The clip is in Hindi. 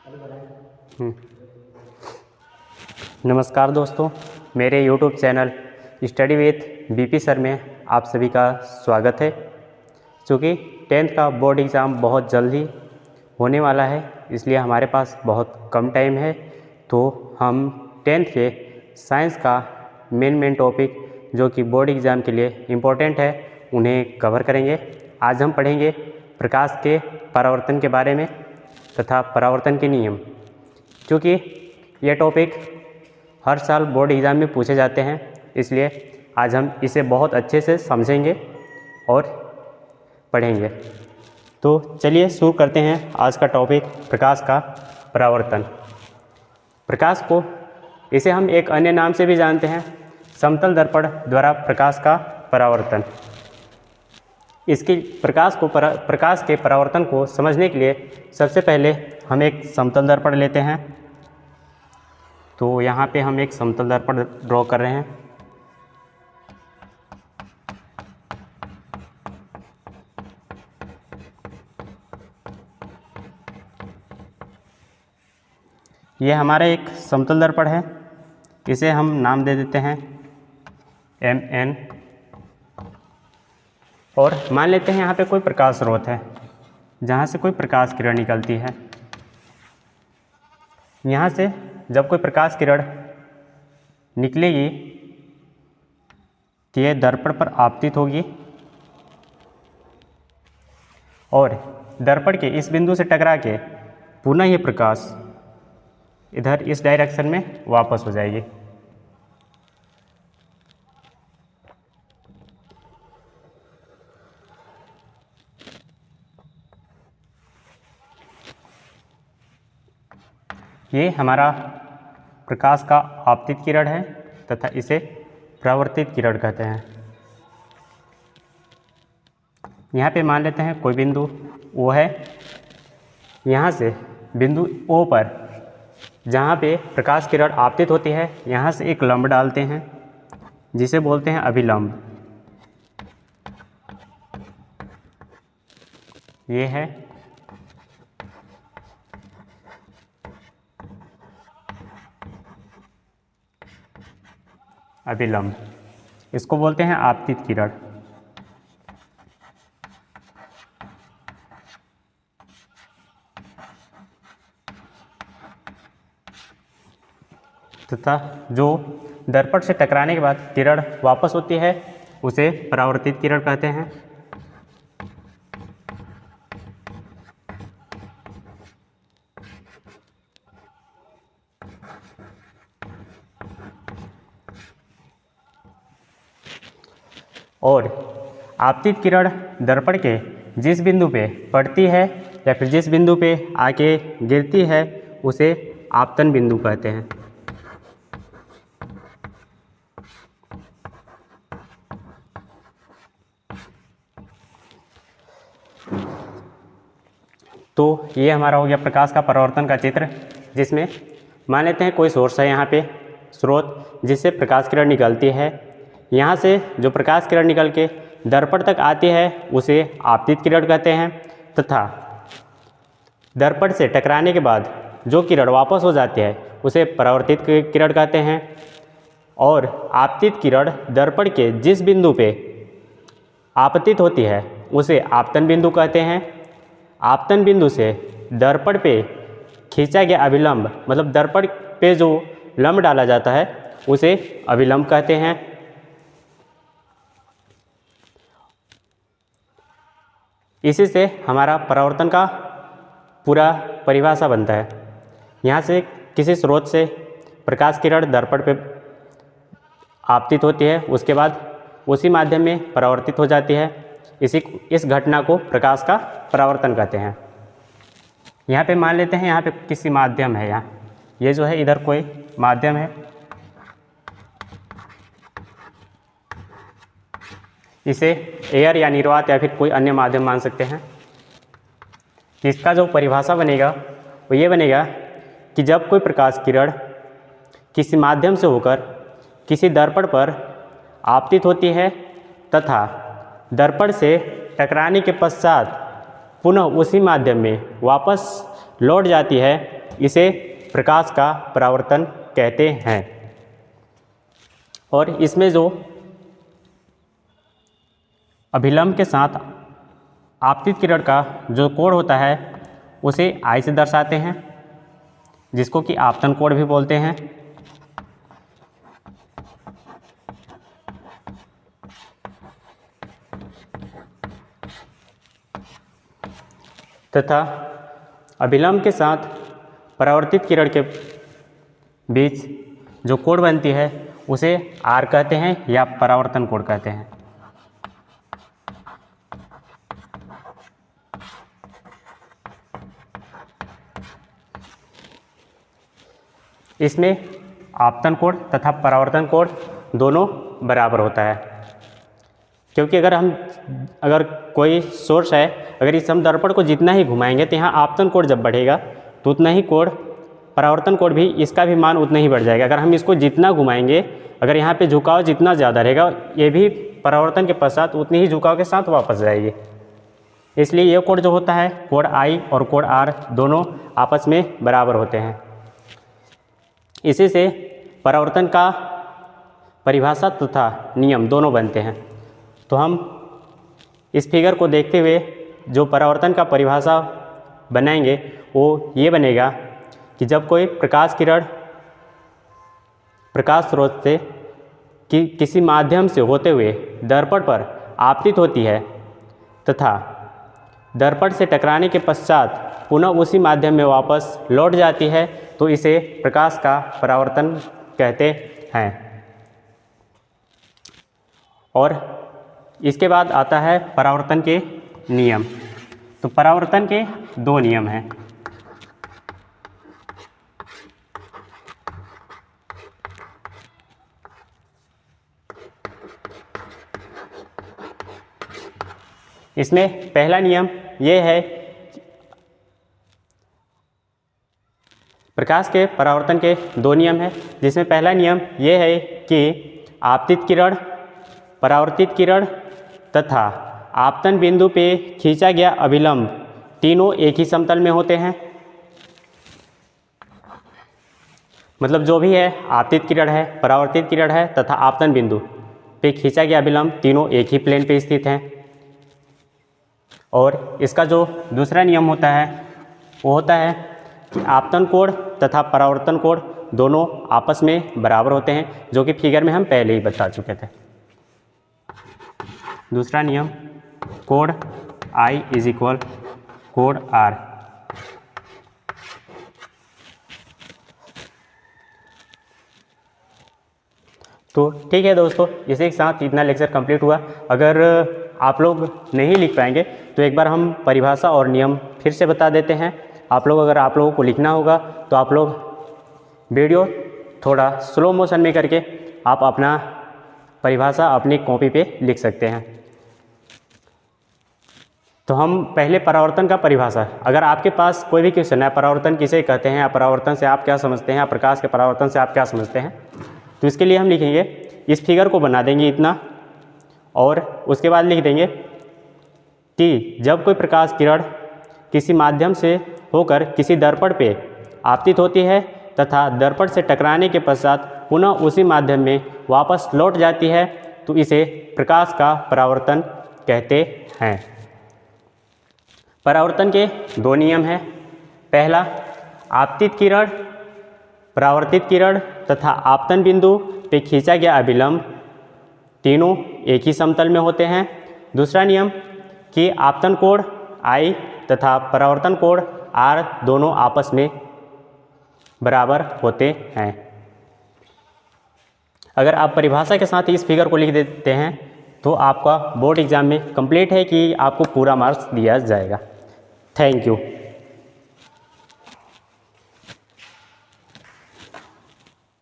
हम्म। नमस्कार दोस्तों, मेरे YouTube channel study with BP sir में आप सभी का स्वागत है। चूँकि 10th का बोर्ड एग्ज़ाम बहुत जल्द ही होने वाला है, इसलिए हमारे पास बहुत कम टाइम है, तो हम 10th के साइंस का मेन टॉपिक जो कि बोर्ड एग्ज़ाम के लिए इम्पोर्टेंट है, उन्हें कवर करेंगे। आज हम पढ़ेंगे प्रकाश के परावर्तन के बारे में तथा परावर्तन के नियम। क्योंकि यह टॉपिक हर साल बोर्ड एग्ज़ाम में पूछे जाते हैं, इसलिए आज हम इसे बहुत अच्छे से समझेंगे और पढ़ेंगे। तो चलिए शुरू करते हैं आज का टॉपिक, प्रकाश का परावर्तन। प्रकाश को इसे हम एक अन्य नाम से भी जानते हैं, समतल दर्पण द्वारा प्रकाश का परावर्तन। इसकी प्रकाश के परावर्तन को समझने के लिए सबसे पहले हम एक समतल दर्पण लेते हैं। तो यहाँ पे हम एक समतल दर्पण ड्रॉ कर रहे हैं। ये हमारा एक समतल दर्पण है, इसे हम नाम दे देते हैं MN। और मान लेते हैं यहाँ पे कोई प्रकाश स्रोत है, जहाँ से कोई प्रकाश किरण निकलती है। यहाँ से जब कोई प्रकाश किरण निकलेगी तो यह दर्पण पर आपतित होगी और दर्पण के इस बिंदु से टकरा के पुनः ये प्रकाश इधर इस डायरेक्शन में वापस हो जाएगी। ये हमारा प्रकाश का आपतित किरण है तथा इसे परावर्तित किरण कहते हैं। यहाँ पे मान लेते हैं कोई बिंदु O है, यहाँ से बिंदु O पर जहाँ पे प्रकाश किरण आपतित होती है, यहाँ से एक लंब डालते हैं जिसे बोलते हैं अभिलंब। ये है अभिलंब, इसको बोलते हैं आपतित किरण। तथा जो दर्पण से टकराने के बाद किरण वापस होती है उसे परावर्तित किरण कहते हैं। और आपतित किरण दर्पण के जिस बिंदु पे पड़ती है या फिर जिस बिंदु पे आके गिरती है उसे आपतन बिंदु कहते हैं। तो ये हमारा हो गया प्रकाश का परावर्तन का चित्र, जिसमें मान लेते हैं कोई सोर्स है यहाँ पे स्रोत, जिससे प्रकाश किरण निकलती है। यहाँ से जो प्रकाश किरण निकल के दर्पण तक आती है उसे आपतित किरण कहते हैं, तथा दर्पण से टकराने के बाद जो किरण वापस हो जाती है उसे परावर्तित किरण कहते हैं। और आपतित किरण दर्पण के जिस बिंदु पे आपतित होती है उसे आपतन बिंदु कहते हैं। आपतन बिंदु से दर्पण पे खींचा गया अभिलंब, मतलब दर्पण पे जो लंब डाला जाता है उसे अभिलंब कहते हैं। इसी से हमारा परावर्तन का पूरा परिभाषा बनता है। यहाँ से किसी स्रोत से प्रकाश किरण दर्पण पे आपतित होती है, उसके बाद उसी माध्यम में परावर्तित हो जाती है। इस घटना को प्रकाश का परावर्तन कहते हैं। यहाँ पे मान लेते हैं यहाँ पे किसी माध्यम है, यहाँ ये जो है इधर कोई माध्यम है, इसे एयर या निर्वात या फिर कोई अन्य माध्यम मान सकते हैं। इसका जो परिभाषा बनेगा वो ये बनेगा कि जब कोई प्रकाश किरण किसी माध्यम से होकर किसी दर्पण पर आपतित होती है तथा दर्पण से टकराने के पश्चात पुनः उसी माध्यम में वापस लौट जाती है, इसे प्रकाश का परावर्तन कहते हैं। और इसमें जो अभिलंब के साथ आपतित किरण का जो कोण होता है उसे I से दर्शाते हैं, जिसको कि आपतन कोण भी बोलते हैं। तथा अभिलंब के साथ परावर्तित किरण के बीच जो कोण बनती है उसे R कहते हैं या परावर्तन कोण कहते हैं। इसमें आपतन कोण तथा परावर्तन कोण दोनों बराबर होता है, क्योंकि अगर कोई सोर्स है, अगर इस हम दर्पण को जितना ही घुमाएंगे तो यहाँ आपतन कोण जब बढ़ेगा तो उतना ही कोण परावर्तन कोण भी इसका भी मान उतना ही बढ़ जाएगा। अगर हम इसको जितना घुमाएंगे, अगर यहाँ पे झुकाव जितना ज़्यादा रहेगा, ये भी परावर्तन के पश्चात उतनी ही झुकाव के साथ वापस जाएगी। इसलिए ये कोण जो होता है, कोण I और कोण R दोनों आपस में बराबर होते हैं। इसी से परावर्तन का परिभाषा तथा नियम दोनों बनते हैं। तो हम इस फिगर को देखते हुए जो परावर्तन का परिभाषा बनाएंगे वो ये बनेगा कि जब कोई प्रकाश किरण प्रकाश स्रोत से किसी माध्यम से होते हुए दर्पण पर आपतित होती है तथा दर्पण से टकराने के पश्चात पुनः उसी माध्यम में वापस लौट जाती है, तो इसे प्रकाश का परावर्तन कहते हैं। और इसके बाद आता है परावर्तन के नियम। तो परावर्तन के दो नियम हैं। इसमें पहला नियम ये है, प्रकाश के परावर्तन के दो नियम हैं, जिसमें पहला नियम ये है कि आपतित किरण, परावर्तित किरण तथा आपतन बिंदु पे खींचा गया अभिलंब तीनों एक ही समतल में होते हैं। मतलब जो भी है, आपतित किरण है, परावर्तित किरण है तथा आपतन बिंदु पे खींचा गया अभिलंब तीनों एक ही प्लेन पे स्थित हैं। और इसका जो दूसरा नियम होता है वो होता है कि आपतन कोण तथा परावर्तन कोण दोनों आपस में बराबर होते हैं, जो कि फिगर में हम पहले ही बता चुके थे। दूसरा नियम, कोण I = कोण R। तो ठीक है दोस्तों, इसी के साथ इतना लेक्चर कंप्लीट हुआ। अगर आप लोग नहीं लिख पाएंगे तो एक बार हम परिभाषा और नियम फिर से बता देते हैं। अगर आप लोगों को लिखना होगा तो आप लोग वीडियो थोड़ा स्लो मोशन में करके आप अपना परिभाषा अपनी कॉपी पे लिख सकते हैं। तो हम पहले परावर्तन का परिभाषा, अगर आपके पास कोई भी क्वेश्चन है, परावर्तन किसे कहते हैं या परावर्तन से आप क्या समझते हैं या प्रकाश के परावर्तन से आप क्या समझते हैं, तो इसके लिए हम लिखेंगे, इस फिगर को बना देंगे इतना, और उसके बाद लिख देंगे कि जब कोई प्रकाश किरण किसी माध्यम से होकर किसी दर्पण पे आपतित होती है तथा दर्पण से टकराने के पश्चात पुनः उसी माध्यम में वापस लौट जाती है, तो इसे प्रकाश का परावर्तन कहते हैं। परावर्तन के दो नियम हैं। पहला, आपतित किरण, परावर्तित किरण तथा आपतन बिंदु पे खींचा गया अभिलंब तीनों एक ही समतल में होते हैं। दूसरा नियम कि आपतन कोण I तथा परावर्तन कोण R दोनों आपस में बराबर होते हैं। अगर आप परिभाषा के साथ इस फिगर को लिख देते हैं तो आपका बोर्ड एग्जाम में कंप्लीट है कि आपको पूरा मार्क्स दिया जाएगा। Thank you.